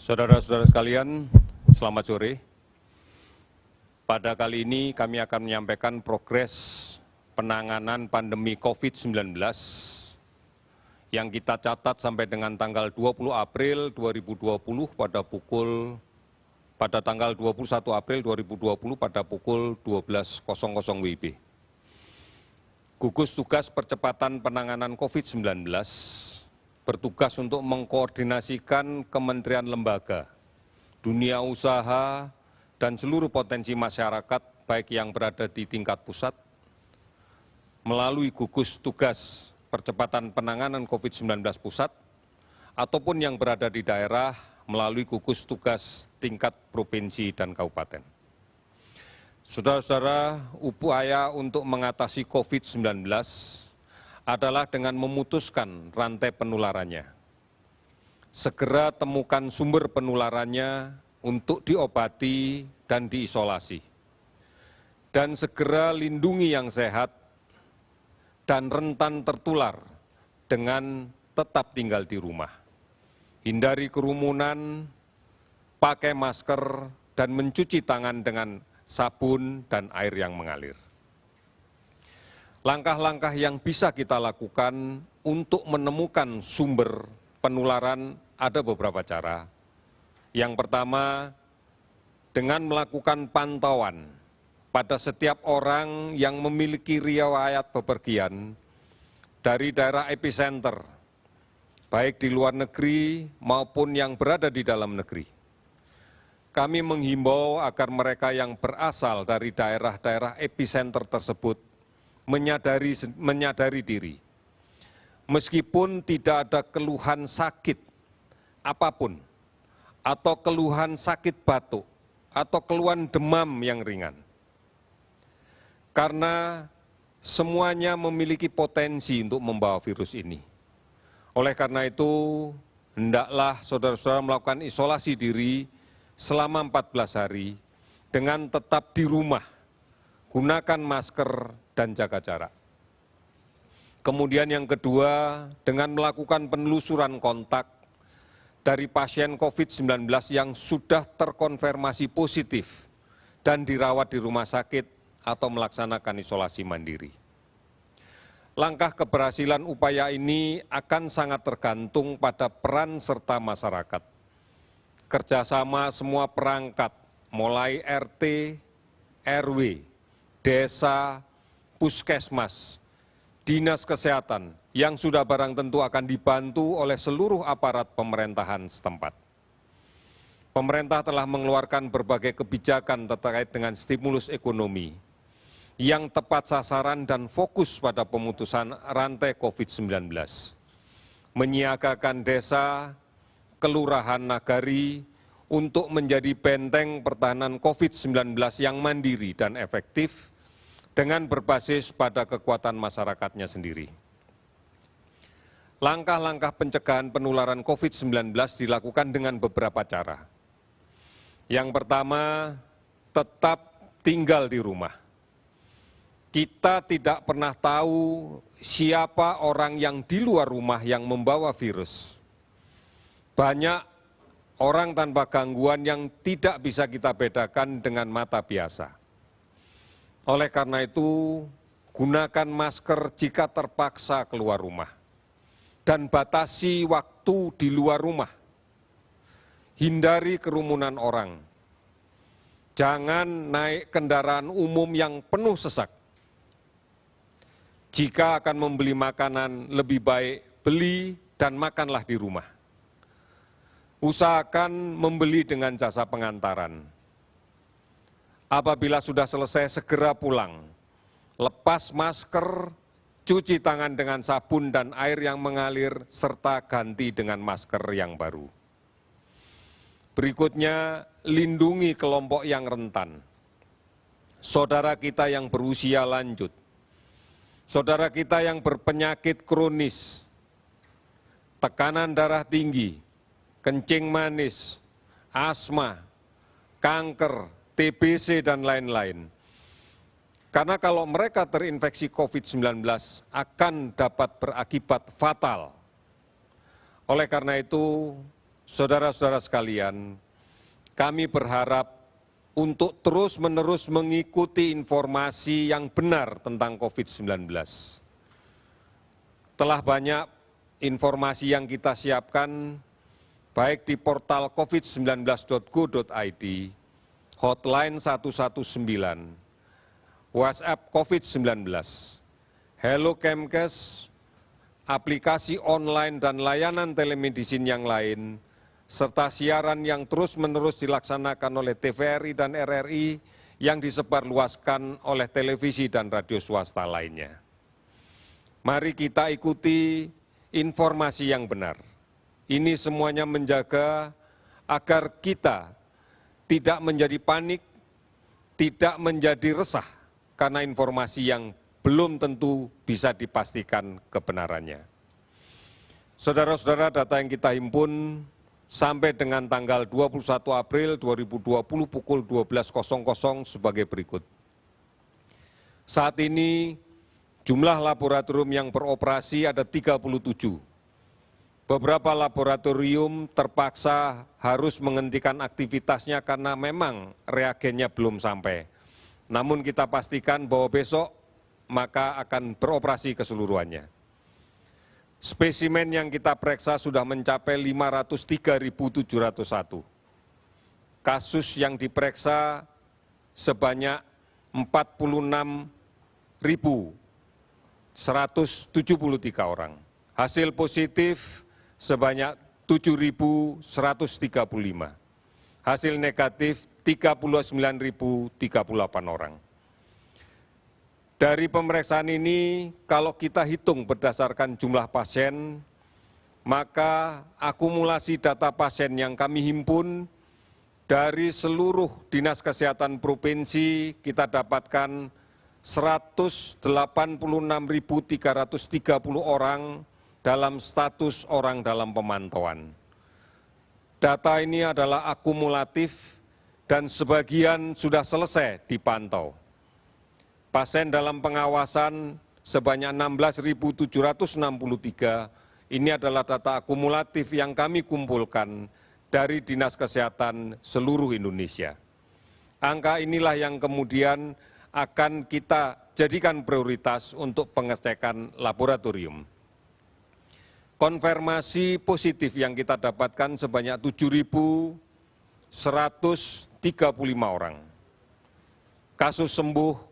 Saudara-saudara sekalian, selamat sore. Pada kali ini kami akan menyampaikan progres penanganan pandemi COVID-19 yang kita catat sampai dengan tanggal 20 April 2020 pada tanggal 21 April 2020 pada pukul 12.00 WIB. Gugus Tugas Percepatan Penanganan COVID-19 bertugas untuk mengkoordinasikan kementerian lembaga, dunia usaha, dan seluruh potensi masyarakat, baik yang berada di tingkat pusat, melalui gugus tugas percepatan penanganan COVID-19 pusat, ataupun yang berada di daerah melalui gugus tugas tingkat provinsi dan kabupaten. Saudara-saudara, upaya untuk mengatasi COVID-19 adalah dengan memutuskan rantai penularannya. Segera temukan sumber penularannya untuk diobati dan diisolasi. Dan segera lindungi yang sehat dan rentan tertular dengan tetap tinggal di rumah. Hindari kerumunan, pakai masker, dan mencuci tangan dengan sabun dan air yang mengalir. Langkah-langkah yang bisa kita lakukan untuk menemukan sumber penularan ada beberapa cara. Yang pertama, dengan melakukan pantauan pada setiap orang yang memiliki riwayat bepergian dari daerah epicenter, baik di luar negeri maupun yang berada di dalam negeri. Kami menghimbau agar mereka yang berasal dari daerah-daerah epicenter tersebut menyadari diri. Meskipun tidak ada keluhan sakit apapun, atau keluhan sakit batuk, atau keluhan demam yang ringan. Karena semuanya memiliki potensi untuk membawa virus ini. Oleh karena itu, hendaklah saudara-saudara melakukan isolasi diri selama 14 hari dengan tetap di rumah, gunakan masker dan jaga jarak. Kemudian yang kedua, dengan melakukan penelusuran kontak dari pasien COVID-19 yang sudah terkonfirmasi positif dan dirawat di rumah sakit atau melaksanakan isolasi mandiri. Langkah keberhasilan upaya ini akan sangat tergantung pada peran serta masyarakat. Kerjasama semua perangkat, mulai RT, RW, desa, puskesmas, dinas kesehatan, yang sudah barang tentu akan dibantu oleh seluruh aparat pemerintahan setempat. Pemerintah telah mengeluarkan berbagai kebijakan terkait dengan stimulus ekonomi yang tepat sasaran dan fokus pada pemutusan rantai COVID-19. Menyiagakan desa, kelurahan, nagari untuk menjadi benteng pertahanan COVID-19 yang mandiri dan efektif dengan berbasis pada kekuatan masyarakatnya sendiri. Langkah-langkah pencegahan penularan COVID-19 dilakukan dengan beberapa cara. Yang pertama, tetap tinggal di rumah. Kita tidak pernah tahu siapa orang yang di luar rumah yang membawa virus. Banyak orang tanpa gangguan yang tidak bisa kita bedakan dengan mata biasa. Oleh karena itu, gunakan masker jika terpaksa keluar rumah dan batasi waktu di luar rumah. Hindari kerumunan orang. Jangan naik kendaraan umum yang penuh sesak. Jika akan membeli makanan, lebih baik beli dan makanlah di rumah. Usahakan membeli dengan jasa pengantaran. Apabila sudah selesai, segera pulang. Lepas masker, cuci tangan dengan sabun dan air yang mengalir, serta ganti dengan masker yang baru. Berikutnya, lindungi kelompok yang rentan. Saudara kita yang berusia lanjut, saudara kita yang berpenyakit kronis, tekanan darah tinggi, kencing manis, asma, kanker, TBC, dan lain-lain. Karena kalau mereka terinfeksi COVID-19 akan dapat berakibat fatal. Oleh karena itu, saudara-saudara sekalian, kami berharap untuk terus-menerus mengikuti informasi yang benar tentang COVID-19. Telah banyak informasi yang kita siapkan, baik di portal covid19.go.id, hotline 119, WhatsApp COVID-19, Hello Kemkes, aplikasi online dan layanan telemedicine yang lain, serta siaran yang terus-menerus dilaksanakan oleh TVRI dan RRI yang disebarluaskan oleh televisi dan radio swasta lainnya. Mari kita ikuti informasi yang benar. Ini semuanya menjaga agar kita tidak menjadi panik, tidak menjadi resah karena informasi yang belum tentu bisa dipastikan kebenarannya. Saudara-saudara, data yang kita himpun sampai dengan tanggal 21 April 2020 pukul 12.00 sebagai berikut. Saat ini jumlah laboratorium yang beroperasi ada 37. Beberapa laboratorium terpaksa harus menghentikan aktivitasnya karena memang reagennya belum sampai. Namun kita pastikan bahwa besok maka akan beroperasi keseluruhannya. Spesimen yang kita periksa sudah mencapai 503.701. Kasus yang diperiksa sebanyak 46.173 orang. Hasil positif sebanyak 7.135. Hasil negatif 39.038 orang. Dari pemeriksaan ini, kalau kita hitung berdasarkan jumlah pasien, maka akumulasi data pasien yang kami himpun dari seluruh dinas kesehatan provinsi kita dapatkan 186.330 orang dalam status orang dalam pemantauan. Data ini adalah akumulatif dan sebagian sudah selesai dipantau. Pasien dalam pengawasan sebanyak 16.763, ini adalah data akumulatif yang kami kumpulkan dari Dinas Kesehatan seluruh Indonesia. Angka inilah yang kemudian akan kita jadikan prioritas untuk pengecekan laboratorium. Konfirmasi positif yang kita dapatkan sebanyak 7.135 orang. Kasus sembuh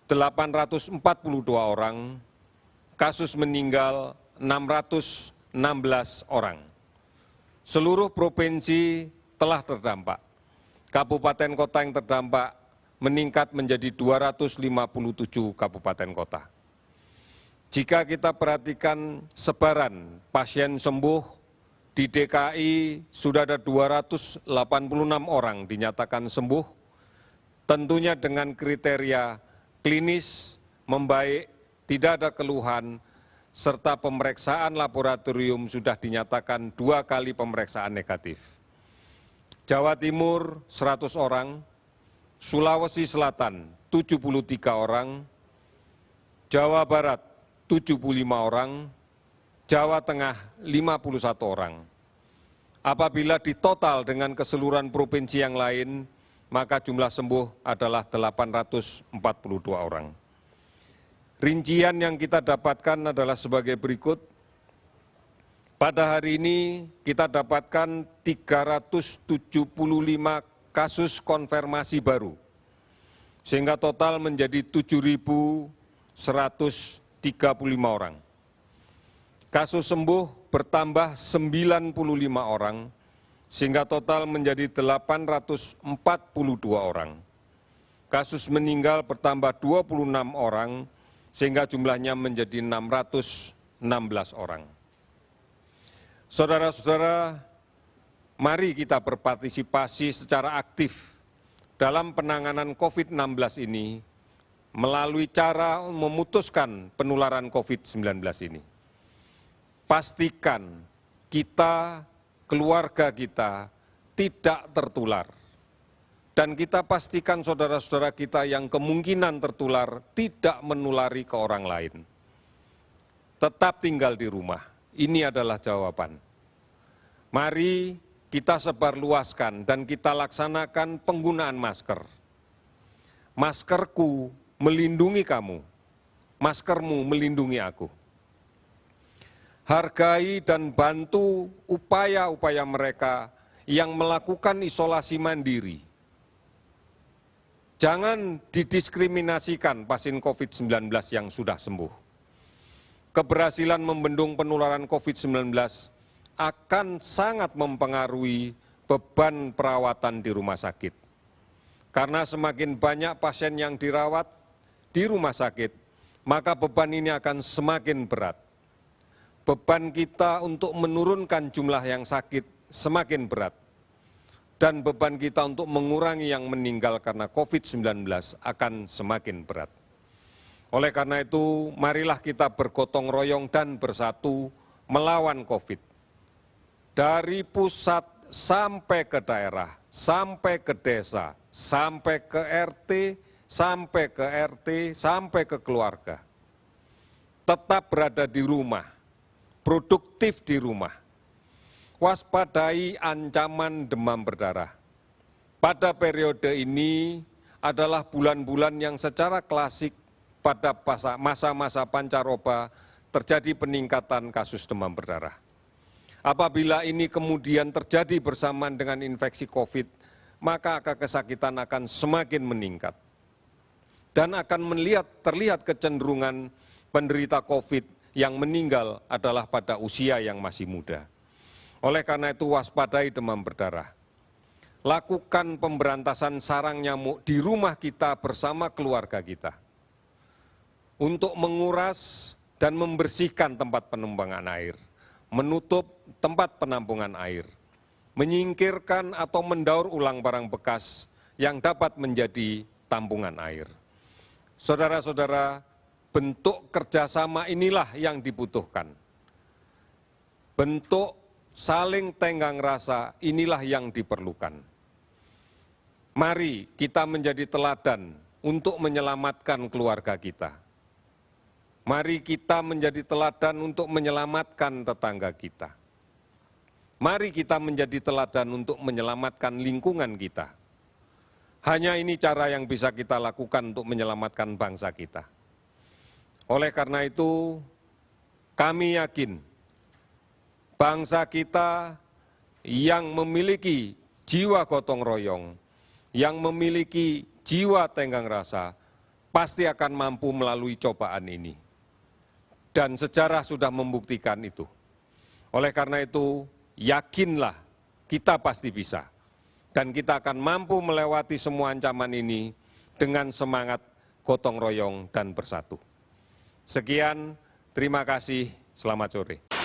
842 orang, kasus meninggal 616 orang. Seluruh provinsi telah terdampak. Kabupaten kota yang terdampak meningkat menjadi 257 kabupaten kota. Jika kita perhatikan sebaran pasien sembuh, di DKI sudah ada 286 orang dinyatakan sembuh, tentunya dengan kriteria klinis, membaik, tidak ada keluhan, serta pemeriksaan laboratorium sudah dinyatakan 2 kali pemeriksaan negatif. Jawa Timur 100 orang, Sulawesi Selatan 73 orang, Jawa Barat 75 orang, Jawa Tengah 51 orang. Apabila ditotal dengan keseluruhan provinsi yang lain, maka jumlah sembuh adalah 842 orang. Rincian yang kita dapatkan adalah sebagai berikut. Pada hari ini kita dapatkan 375 kasus konfirmasi baru, sehingga total menjadi 7.135 orang. Kasus sembuh bertambah 95 orang, sehingga total menjadi 842 orang. Kasus meninggal bertambah 26 orang, sehingga jumlahnya menjadi 616 orang. Saudara-saudara, mari kita berpartisipasi secara aktif dalam penanganan COVID-19 ini melalui cara memutuskan penularan COVID-19 ini. Pastikan kita, keluarga kita tidak tertular. Dan kita pastikan saudara-saudara kita yang kemungkinan tertular tidak menulari ke orang lain. Tetap tinggal di rumah. Ini adalah jawaban. Mari kita sebarluaskan dan kita laksanakan penggunaan masker. Maskerku melindungi kamu, maskermu melindungi aku. Hargai dan bantu upaya-upaya mereka yang melakukan isolasi mandiri. Jangan didiskriminasikan pasien COVID-19 yang sudah sembuh. Keberhasilan membendung penularan COVID-19 akan sangat mempengaruhi beban perawatan di rumah sakit. Karena semakin banyak pasien yang dirawat di rumah sakit, maka beban ini akan semakin berat. Beban kita untuk menurunkan jumlah yang sakit semakin berat. Dan beban kita untuk mengurangi yang meninggal karena COVID-19 akan semakin berat. Oleh karena itu, marilah kita bergotong royong dan bersatu melawan COVID. Dari pusat sampai ke daerah, sampai ke desa, sampai ke RT, sampai ke RT, sampai ke keluarga. Tetap berada di rumah, produktif di rumah. Waspadai ancaman demam berdarah. Pada periode ini adalah bulan-bulan yang secara klasik pada masa-masa pancaroba terjadi peningkatan kasus demam berdarah. Apabila ini kemudian terjadi bersamaan dengan infeksi COVID, maka angka kesakitan akan semakin meningkat. Dan akan terlihat kecenderungan penderita COVID yang meninggal adalah pada usia yang masih muda. Oleh karena itu waspadai demam berdarah. Lakukan pemberantasan sarang nyamuk di rumah kita bersama keluarga kita. Untuk menguras dan membersihkan tempat penampungan air. Menutup tempat penampungan air. Menyingkirkan atau mendaur ulang barang bekas yang dapat menjadi tampungan air. Saudara-saudara, bentuk kerjasama inilah yang dibutuhkan. Bentuk saling tenggang rasa inilah yang diperlukan. Mari kita menjadi teladan untuk menyelamatkan keluarga kita. Mari kita menjadi teladan untuk menyelamatkan tetangga kita. Mari kita menjadi teladan untuk menyelamatkan lingkungan kita. Hanya ini cara yang bisa kita lakukan untuk menyelamatkan bangsa kita. Oleh karena itu, kami yakin bangsa kita yang memiliki jiwa gotong royong, yang memiliki jiwa tenggang rasa, pasti akan mampu melalui cobaan ini. Dan sejarah sudah membuktikan itu. Oleh karena itu, yakinlah kita pasti bisa. Dan kita akan mampu melewati semua ancaman ini dengan semangat gotong royong dan bersatu. Sekian, terima kasih, selamat sore.